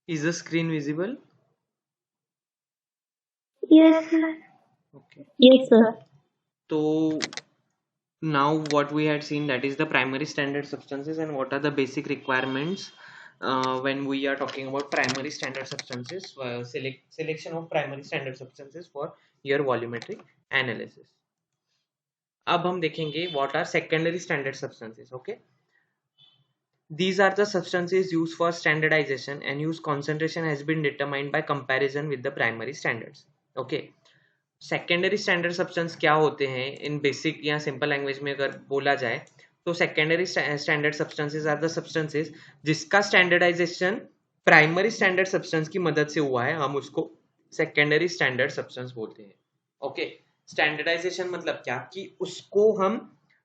Is the screen visible? Yes, sir. Okay. Yes, sir. So now what we had seen, that is the primary standard substances and what are the basic requirements when we are talking about primary standard substances, selection of primary standard substances for your volumetric analysis. अब हम देखेंगे what are secondary standard substances. Okay, these are the substances used for standardization and whose concentration has been determined by comparison with the primary standards. Okay, secondary standard substance क्या होते हैं in basic या simple language में अगर बोला जाए तो secondary standard substances are the substances जिसका स्टैंडर्डाइजेशन प्राइमरी स्टैंडर्ड सब्सटेंस की मदद से हुआ है, हम उसको सेकेंडरी स्टैंडर्ड सब्सटेंस बोलते हैं. ओके, स्टैंडर्डाइजेशन मतलब क्या कि उसको हम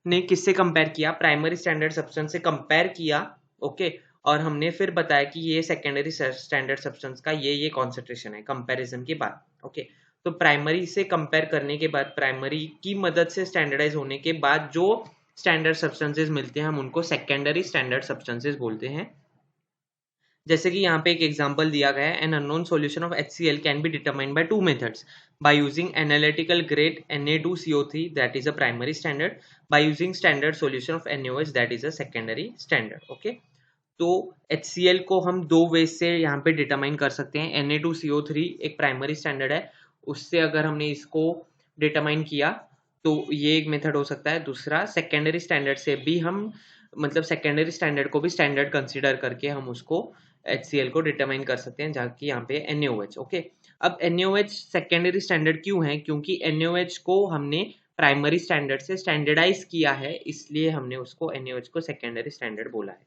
ने किससे कंपेयर किया, प्राइमरी स्टैंडर्ड सब्सटेंस से कंपेयर किया. ओके, और हमने फिर बताया कि ये सेकेंडरी स्टैंडर्ड सब्सटेंस का ये कॉन्सेंट्रेशन है कंपैरिजन के बाद. ओके, तो प्राइमरी से कंपेयर करने के बाद, प्राइमरी की मदद से स्टैंडर्डाइज होने के बाद जो स्टैंडर्ड सब्सटेंसेस मिलते हैं हम उनको सेकेंडरी स्टैंडर्ड सब्सटेंसेस बोलते हैं. जैसे कि यहाँ पे एक एग्जांपल दिया गया है, an unknown solution of HCl can be determined by two methods, by using analytical grade Na2CO3 that is a primary standard, by using standard solution of NaOH that is a secondary standard. Okay, तो HCl को हम दो वे से यहाँ पे determine कर सकते हैं. Na2CO3 एक प्राइमरी स्टैंडर्ड है, उससे अगर हमने इसको डिटरमाइन किया तो ये एक मेथड हो सकता है. दूसरा, सेकेंडरी स्टैंडर्ड से भी हम, मतलब सेकेंडरी स्टैंडर्ड को भी स्टैंडर्ड कंसीडर करके हम उसको HCl को डिटरमाइन कर सकते हैं, जहाँ की यहाँ पे NaOH. ओके, अब NaOH सेकेंडरी स्टैंडर्ड क्यों है, क्योंकि NaOH को हमने प्राइमरी स्टैंडर्ड से स्टैंडर्डाइज किया है, इसलिए हमने उसको NaOH को सेकेंडरी स्टैंडर्ड बोला है.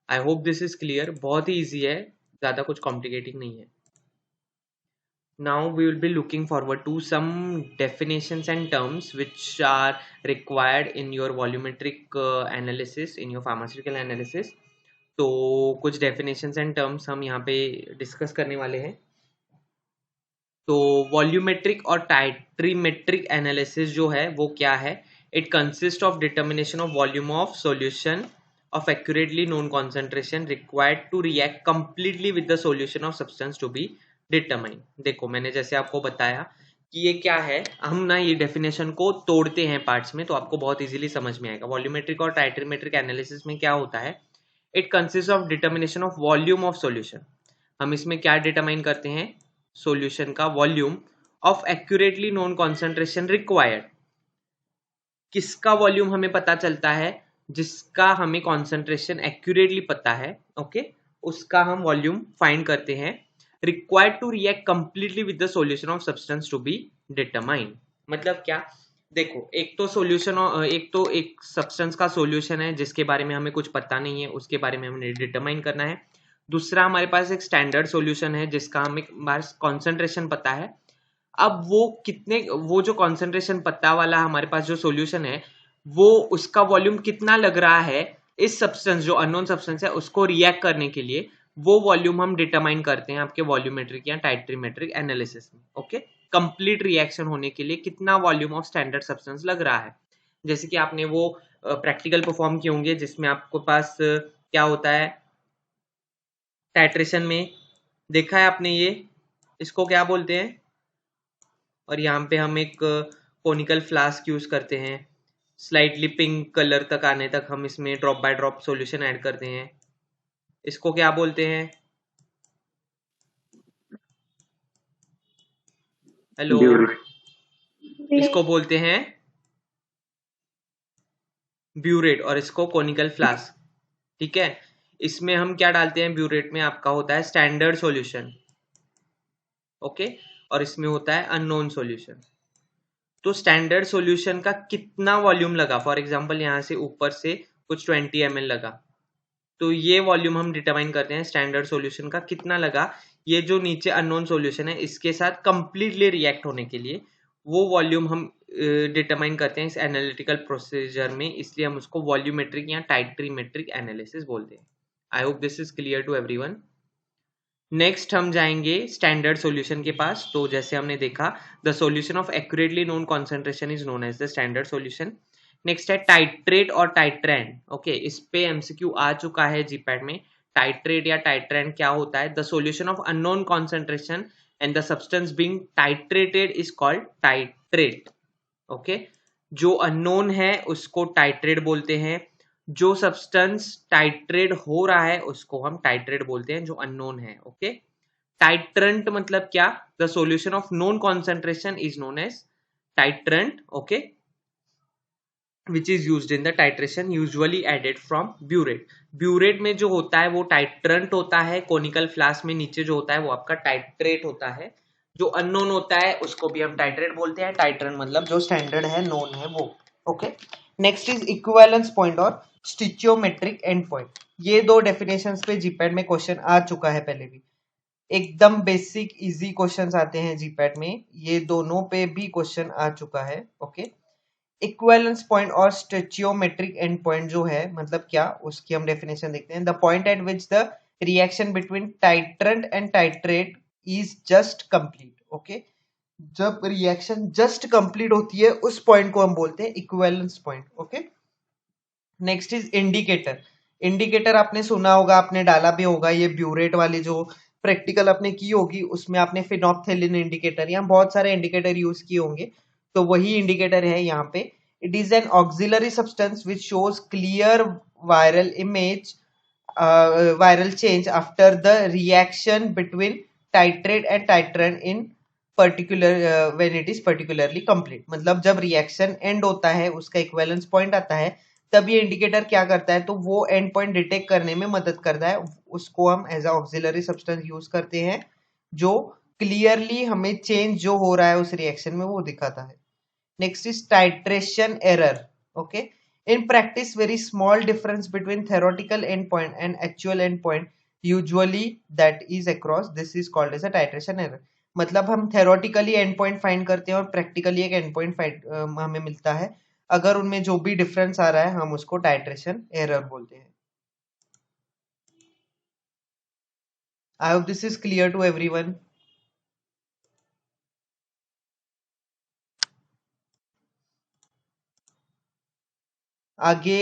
आई होप दिस इज क्लियर. बहुत ही ईजी है, ज़्यादा कुछ कॉम्प्लिकेटिंग नहीं है. Now we will be looking forward to some definitions and terms which are required in your volumetric analysis, in your pharmaceutical analysis. तो कुछ definitions and terms हम यहाँ पे discuss करने वाले हैं. तो वॉल्यूमेट्रिक और टाइट्रीमेट्रिक एनालिसिस जो है वो क्या है, it consist of determination of volume of solution of accurately known concentration required to react completely with the solution of substance to be determined. देखो मैंने जैसे आपको बताया कि ये क्या है, हम ना ये डेफिनेशन को तोड़ते हैं पार्ट्स में तो आपको बहुत इजीली समझ में आएगा. वॉल्यूमेट्रिक और टाइट्रीमेट्रिक एनालिसिस में क्या होता है, it consist of determination of volume of solution. हम इसमें क्या डिटरमाइन करते हैं, सॉल्यूशन का volume of accurately known concentration required. किसका वॉल्यूम हमें पता चलता है, जिसका हमें कॉन्सेंट्रेशन एक्यूरेटली पता है. ओके, उसका हम वॉल्यूम फाइंड करते हैं. Required to react completely with the solution of substance to be determined. मतलब क्या, देखो एक तो सॉल्यूशन, एक सब्सटेंस का सॉल्यूशन है जिसके बारे में हमें कुछ पता नहीं है, उसके बारे में हमें डिटरमाइन करना है. दूसरा, हमारे पास एक स्टैंडर्ड सॉल्यूशन है जिसका हमें कॉन्सेंट्रेशन पता है. अब वो जो कॉन्सेंट्रेशन पत्ता वाला हमारे पास जो सॉल्यूशन है, वो उसका वॉल्यूम कितना लग रहा है इस सब्सटेंस, जो अननोन सब्सटेंस है, उसको रिएक्ट करने के लिए, वो वॉल्यूम हम डिटरमाइन करते हैं आपके वॉल्यूमेट्रिक या टाइट्रीमेट्रिक एनालिसिस में. ओके, कंप्लीट रिएक्शन होने के लिए कितना वॉल्यूम ऑफ स्टैंडर्ड सब्सटेंस लग रहा है. जैसे कि आपने वो प्रैक्टिकल परफॉर्म किए होंगे जिसमें आपके पास क्या होता है, टाइट्रेशन में देखा है आपने, ये इसको क्या बोलते हैं. और यहाँ पे हम एक कोनिकल फ्लास्क यूज करते हैं, स्लाइटली पिंक कलर तक आने तक हम इसमें drop by drop solution add करते हैं. इसको क्या बोलते हैं, हेलो, इसको बोलते हैं ब्यूरेट और इसको कोनिकल फ्लास्क. ठीक है, इसमें हम क्या डालते हैं, ब्यूरेट में आपका होता है स्टैंडर्ड सॉल्यूशन. ओके, और इसमें होता है अननोन सॉल्यूशन. तो स्टैंडर्ड सॉल्यूशन का कितना वॉल्यूम लगा, फॉर एग्जांपल यहाँ से ऊपर से कुछ 20 ml लगा, तो ये वॉल्यूम हम डिटरमाइन करते हैं स्टैंडर्ड सॉल्यूशन का कितना लगा. ये जो नीचे अननोन सॉल्यूशन है इसके साथ कंप्लीटली रिएक्ट होने के लिए वो वॉल्यूम हम डिटरमाइन करते हैं इस एनालिटिकल प्रोसीजर में, इसलिए हम उसको वॉल्यूमेट्रिक या टाइट्रीमेट्रिक एनालिसिस बोलते हैं. I hope this is clear to everyone. Next हम जाएंगे स्टैंडर्ड सॉल्यूशन के पास. तो जैसे हमने देखा, the solution of accurately known concentration is known as the standard solution. Next है टाइट्रेट और टाइट्रेंड. ओके, इस पे एमसीक्यू आ चुका है जीपैट में. टाइट्रेट या टाइट्रेंट क्या होता है, the solution of unknown concentration and the substance being titrated is called titrate. Okay, जो अननोन है उसको टाइट्रेट बोलते हैं, जो सब्सटेंस टाइट्रेट हो रहा है उसको हम टाइट्रेट बोलते हैं, जो अननोन है। ओके, टाइट्रेंट मतलब क्या, the solution of known concentration is known as titrant. Okay, which is used in the titration, usually added from burette। Burette में जो होता है वो टाइट्रेंट होता है, कोनिकल फ्लास्क में नीचे जो होता है वो आपका टाइट्रेट होता है, जो अननोन होता है उसको भी हम टाइट्रेट बोलते हैं। टाइट्रेंट मतलब जो स्टैंडर्ड है, नोन है वो। Okay, next is equivalence point और स्टिचियोमेट्रिक एंड पॉइंट। ये दो डेफिनेशंस पे जीपैट में क्वेश्चन आ चुका है पहले भी, एकदम बेसिक इजी क्वेश्चंस आते हैं जीपैट में, ये दोनों पे भी क्वेश्चन आ चुका है। ओके, इक्विवेलेंस पॉइंट और स्टोइचियोमेट्रिक एंड पॉइंट जो है मतलब क्या, उसकी हम डेफिनेशन देखते हैं। The point eight which the reaction between titrant and titrate is just complete. Okay, जब रिएक्शन जस्ट कंप्लीट होती है उस पॉइंट को हम बोलते हैं equivalence point. Okay, next is indicator. Indicator आपने सुना होगा, आपने डाला भी होगा, ये ब्यूरेट वाली जो प्रैक्टिकल आपने की होगी उसमें आपने फिनोप्थेलिन इंडिकेटर, यहाँ बहुत सारे इंडिकेटर यूज किए होंगे, तो वही इंडिकेटर है यहाँ पे। It is an auxiliary substance which shows clear viral image, viral change after the reaction between titrate and titrant in particular when it is particularly complete। मतलब जब रिएक्शन एंड होता है, उसका इक्विवेलेंस पॉइंट आता है, तब ये इंडिकेटर क्या करता है, तो वो एंड पॉइंट डिटेक्ट करने में मदद करता है, उसको हम as a auxiliary substance use करते हैं, जो क्लियरली हमें चेंज जो हो रहा है उस रिएक्शन में वो दिखाता है। Next is titration error. Okay, in practice very small difference between theoretical endpoint and actual endpoint usually that is across, this is called as a titration error। मतलब हम theoretically endpoint find करते हैं और practically एक endpoint हमें मिलता है, अगर उनमें जो भी difference आ रहा है हम उसको titration error बोलते हैं। I hope this is clear to everyone। आगे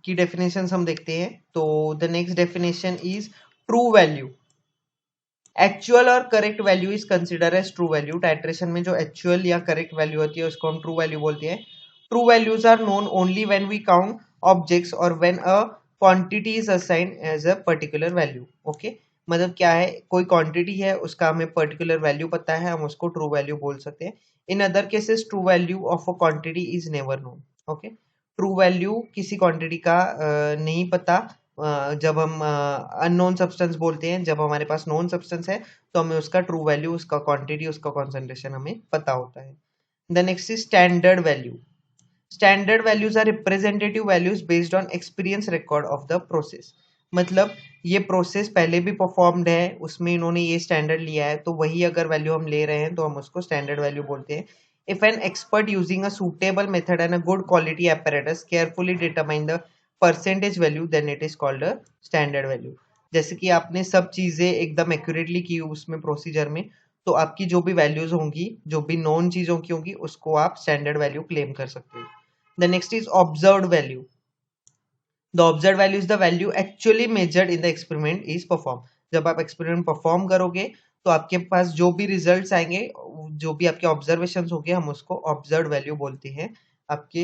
की डेफिनेशन हम देखते हैं, तो the next definition is true value. Actual और correct value is consider as true value. Titration में जो एक्चुअल या करेक्ट वैल्यू होती है उसको हम ट्रू वैल्यू बोलते हैं। True values are known only when we count objects और when a quantity is assigned as a particular value. Okay, मतलब क्या है, कोई क्वांटिटी है उसका हमें पर्टिकुलर वैल्यू पता है, हम उसको ट्रू वैल्यू बोल सकते हैं। In other cases true value of a quantity is never known. Okay, true value किसी क्वांटिटी का नहीं पता, जब हम अननोन सब्सटेंस बोलते हैं, जब हमारे पास नोन सब्सटेंस है तो हमें उसका ट्रू वैल्यू, उसका क्वांटिटी, उसका कॉन्सेंट्रेशन हमें पता होता है। The next is standard value. Standard values are representative values based on experience record of the process. मतलब ये प्रोसेस पहले भी परफॉर्म्ड है, उसमें इन्होंने ये स्टैंडर्ड लिया है, तो वही अगर वैल्यू हम ले रहे हैं तो हम उसको स्टैंडर्ड वैल्यू बोलते हैं। If an expert using a suitable method and a good quality apparatus carefully determine the percentage value, then it is called a standard value। जैसे कि आपने सब चीजें एकदम एक्यूरेटली की उसमें प्रोसीजर में, तो आपकी जो भी वैल्यूज होंगी, जो भी नॉन चीजों की होंगी, उसको आप स्टैंडर्ड वैल्यू क्लेम कर सकते हो। The next is observed value. The observe value is the value actually measured in the experiment is perform. जब आप एक्सपेरिमेंट परफॉर्म करोगे तो आपके पास जो भी रिजल्ट्स आएंगे, जो भी आपके ऑब्जर्वेशन होंगे, हम उसको ऑब्जर्व वैल्यू बोलते हैं आपके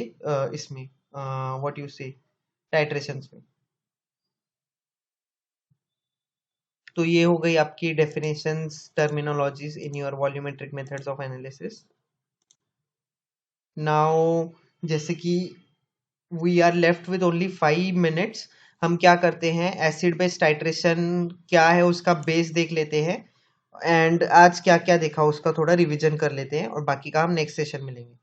इसमें व्हाट यू से टाइट्रेशंस में। तो ये हो गई आपकी definitions, terminologies in your volumetric methods of analysis. Now जैसे कि we are left with only 5 minutes, हम क्या करते हैं, एसिड बेस टाइट्रेशन क्या है उसका बेस देख लेते हैं, एंड आज क्या क्या देखा उसका थोड़ा रिवीजन कर लेते हैं, और बाकी का हम नेक्स्ट सेशन में लेंगे।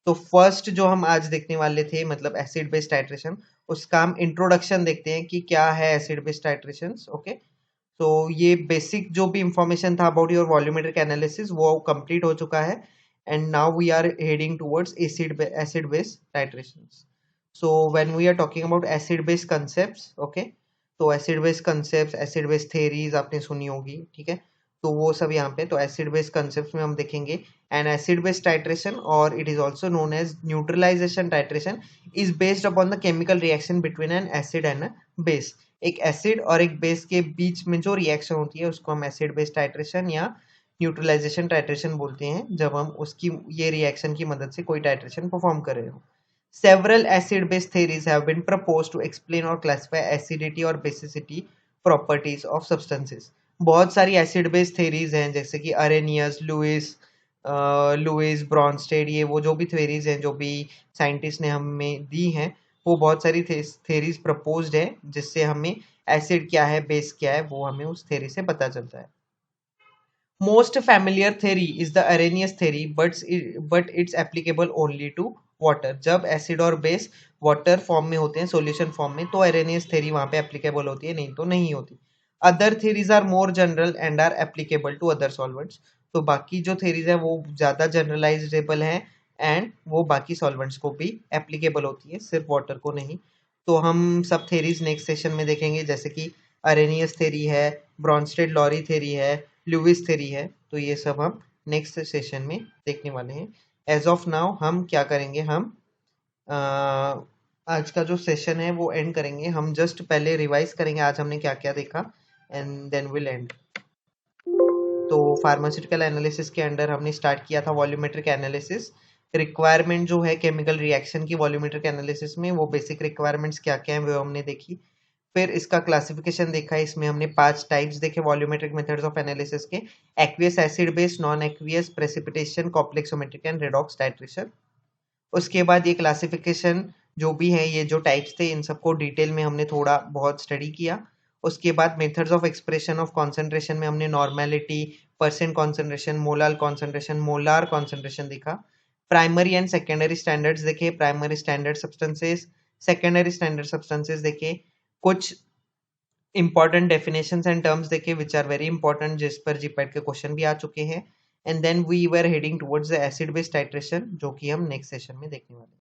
तो फर्स्ट जो हम आज देखने वाले थे, मतलब एसिड बेस टाइट्रेशन, उसका हम इंट्रोडक्शन देखते हैं कि क्या है एसिड बेस टाइट्रेशन। ओके, तो ये बेसिक जो भी इंफॉर्मेशन था अबाउट योर वॉल्यूमेट्रिक एनालिसिस वो कंप्लीट हो चुका है, and now we are heading towards acid base titrations. So when we are talking about acid base concepts, okay, तो acid base concepts, acid base theories आपने सुनी होगी, ठीक है, तो वो सब यहाँ पे, तो acid base concepts में हम देखेंगे an acid base titration, or it is also known as neutralization titration, is based upon the chemical reaction between an acid and a base। एक एसिड और एक बेस के बीच में जो रिएक्शन होती है उसको हम एसिड बेस टाइट्रेशन या न्यूट्रलाइजेशन टाइट्रेशन बोलते हैं, जब हम उसकी ये रिएक्शन की मदद से कोई टाइट्रेशन परफॉर्म कर रहे हो। Several acid-base theories have been proposed to explain or classify acidity और basicity properties of substances. बहुत सारी एसिड बेस थेरीज हैं जैसे कि अरेनियस, लुइस ब्रॉन्स्टेड, ये वो जो भी थेरीज हैं जो भी साइंटिस्ट ने हमें दी हैं, वो बहुत सारी थेरीज प्रपोज्ड है जिससे हमें एसिड क्या है बेस क्या है वो हमें उस थेरी से पता चलता है। Most familiar theory is the Arrhenius theory, but it's applicable only to water. जब एसिड और बेस वाटर फॉर्म में होते हैं, सॉल्यूशन फॉर्म में, तो Arrhenius theory वहां पे एप्लीकेबल होती है, नहीं तो नहीं होती। Other theories are more general and are applicable to other solvents. तो बाकी जो theories है वो ज्यादा जनरलाइजेबल है एंड वो बाकी सॉल्वेंट्स को भी एप्लीकेबल होती है, सिर्फ वाटर को नहीं। तो हम सब theories नेक्स्ट सेशन में देखेंगे, जैसे कि अरेनियस थेरी है, ब्रॉन्स्टेड लॉरी थेरी है, लुइस थेरी है, तो ये सब हम नेक्स्ट सेशन में देखने वाले हैं। एज ऑफ नाउ हम क्या करेंगे, हम आज का जो सेशन है वो एंड करेंगे। हम जस्ट पहले रिवाइज करेंगे आज हमने क्या क्या देखा एंड देन विल एंड। तो फार्मास्यूटिकल एनालिसिस के अंडर हमने स्टार्ट किया था वॉल्यूमेट्रिक एनालिसिस। रिक्वायरमेंट जो है केमिकल रिएक्शन की वॉल्यूमेट्रिक एनालिसिस में, वो बेसिक रिक्वायरमेंट्स क्या क्या है वो हमने देखी। फिर इसका क्लासिफिकेशन देखा, इसमें हमने 5 टाइप्स देखे वॉल्यूमेट्रिक मेथड्स ऑफ एनालिसिस के: aqueous, acid base, non aqueous, precipitation, complexometric and redox titration. उसके बाद ये क्लासिफिकेशन जो भी है, ये जो टाइप्स थे, इन सबको डिटेल में हमने थोड़ा बहुत स्टडी किया। उसके बाद methods of expression of concentration में हमने normality, percent concentration, molar concentration, molar concentration देखा। प्राइमरी एंड सेकेंडरी स्टैंडर्ड्स देखे, primary standard substances, secondary standard substances देखे, कुछ इंपॉर्टेंट डेफिनेशंस एंड टर्म्स देखे विच आर वेरी इंपॉर्टेंट, जिस पर जीपैट के क्वेश्चन भी आ चुके हैं। And then we were heading towards the acid base titration, जो कि हम नेक्स्ट सेशन में देखने वाले हैं।